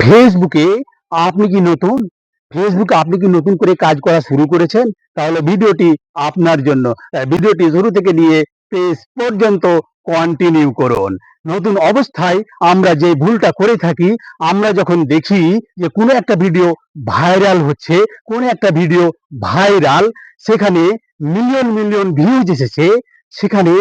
ফেসবুকে আপনি কি নতুন? ফেসবুকে আপনি কি নতুন করে কাজ করা শুরু করেছেন? তাহলে ভিডিওটি আপনার জন্য। ভিডিওটি শুরু থেকে নিয়ে শেষ পর্যন্ত কন্টিনিউ করুন। নতুন অবস্থায় আমরা যে ভুলটা করে থাকি, আমরা যখন দেখি যে কোনো একটা ভিডিও ভাইরাল হচ্ছে, কোনো একটা ভিডিও ভাইরাল, সেখানে মিলিয়ন মিলিয়ন ভিউজ এসেছে, সেখানে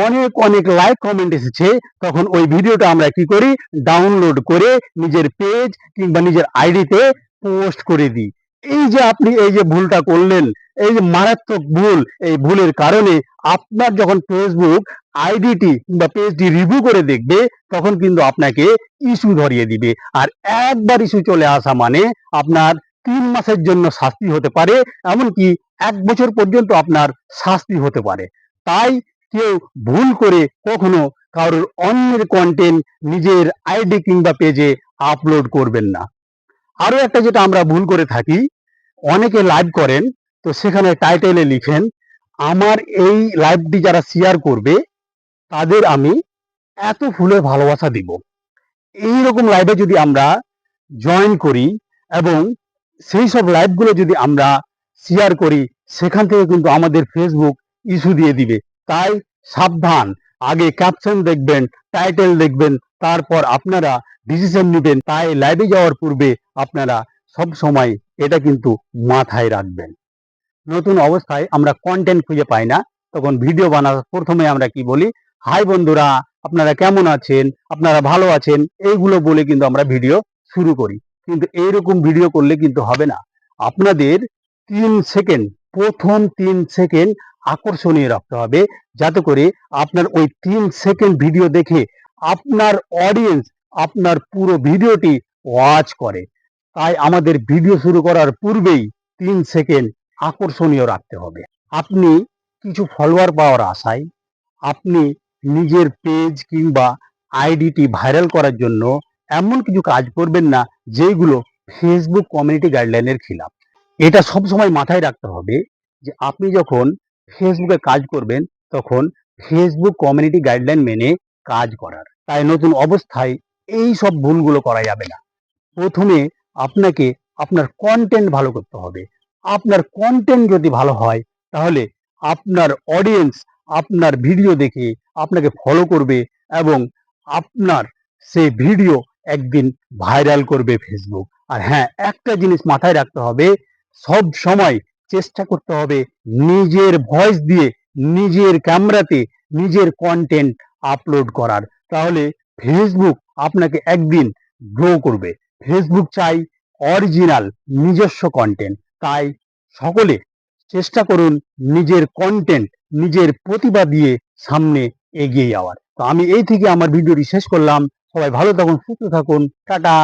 অনেক অনেক লাইক কমেন্ট এসেছে, তখন ওই ভিডিওটা আমরা কি করি? ডাউনলোড করে নিজের পেজ কিংবা নিজের আইডিতে পোস্ট করে দিই। এই যে আপনি এই যে ভুলটা করলেন, এই যে মারাত্মক ভুল, এই ভুলের কারণে আপনার যখন ফেসবুক আইডিটি কিংবা পেজটি রিভিউ করে দেখবে, তখন কিন্তু আপনাকে ইস্যু ধরিয়ে দিবে। আর একবার ইস্যু চলে আসা মানে আপনার 3 মাসের জন্য শাস্তি হতে পারে, এমনকি 1 বছর পর্যন্ত আপনার শাস্তি হতে পারে। তাই কেউ ভুল করে কখনো কারোর অন্যের কন্টেন্ট নিজের আইডি কিংবা পেজে আপলোড করবেন না। আরো একটা যেটা আমরা ভুল করে থাকি, অনেকে লাইভ করেন, তো সেখানে টাইটেলে লিখেন, আমার এই লাইভটি যারা শেয়ার করবে তাদের আমি এত ফুলের ভালোবাসা দিব। এইরকম লাইভে যদি আমরা জয়েন করি এবং সেই সব লাইভগুলো যদি আমরা শেয়ার করি, সেখান থেকে কিন্তু আমাদের ফেসবুক ইস্যু দিয়ে দিবে। তাই সাবধান, আগে ক্যাপশন দেখবেন, টাইটেল দেখবেন, তারপর আপনারা ডিসিশন নেবেন। তাই লাইভে যাওয়ার পূর্বে আপনারা সব সময় এটা কিন্তু মাথায় রাখবেন। নতুন অবস্থায় আমরা কন্টেন্ট খুঁজে পাই না, তখন ভিডিও বানানোর প্রথমে আমরা কি বলি? হাই বন্ধুরা, আপনারা কেমন আছেন, আপনারা ভালো আছেন, এইগুলো বলে কিন্তু আমরা ভিডিও শুরু করি। কিন্তু এইরকম ভিডিও করলে কিন্তু হবে না। আপনাদের 3 সেকেন্ড, প্রথম 3 সেকেন্ড আকর্ষণীয় রাখতে হবে, যাতে করে আপনার ওই 3 সেকেন্ড ভিডিও দেখে আপনার অডিয়েন্স আপনার পুরো ভিডিওটি ওয়াচ করে। তাই আমাদের ভিডিও শুরু করার পূর্বেই 3 সেকেন্ড আকর্ষণীয় রাখতে হবে। আপনি কিছু ফলোয়ার পাওয়ার আশায় আপনি নিজের পেজ কিংবা আইডিটি ভাইরাল করার জন্য এমন কিছু কাজ করবেন না যেগুলো ফেসবুক কমিউনিটি গাইডলাইনের খিলাফ। এটা সবসময় মাথায় রাখতে হবে যে আপনি যখন ফেসবুকে কাজ করবেন, তখন ফেসবুক কমিউনিটি গাইডলাইন মেনে কাজ করার। তাই নতুন অবস্থায় এই সব ভুলগুলো করা যাবে না। প্রথমে আপনাকে আপনার কন্টেন্ট ভালো করতে হবে। আপনার কন্টেন্ট যদি ভালো হয়, তাহলে আপনার অডিয়েন্স আপনার ভিডিও দেখে আপনাকে ফলো করবে এবং আপনার সেই ভিডিও একদিন ভাইরাল করবে ফেসবুক। আর হ্যাঁ, একটা জিনিস মাথায় রাখতে হবে, সব সময় চেষ্টা করতে হবে নিজের ভয়েস দিয়ে, নিজের ক্যামেরাতে নিজের কন্টেন্ট আপলোড করার। তাহলে ফেসবুক আপনাকে একদিন গ্রো করবে। ফেসবুক চাই অরিজিনাল নিজস্ব কন্টেন্ট। তাই সকলে চেষ্টা করুন নিজের কন্টেন্ট, নিজের প্রতিভা দিয়ে সামনে এগিয়ে যাওয়ার। তো আমি এই থেকে আমার ভিডিওটি শেষ করলাম। সবাই ভালো থাকুন, সুস্থ থাকুন, টাটা।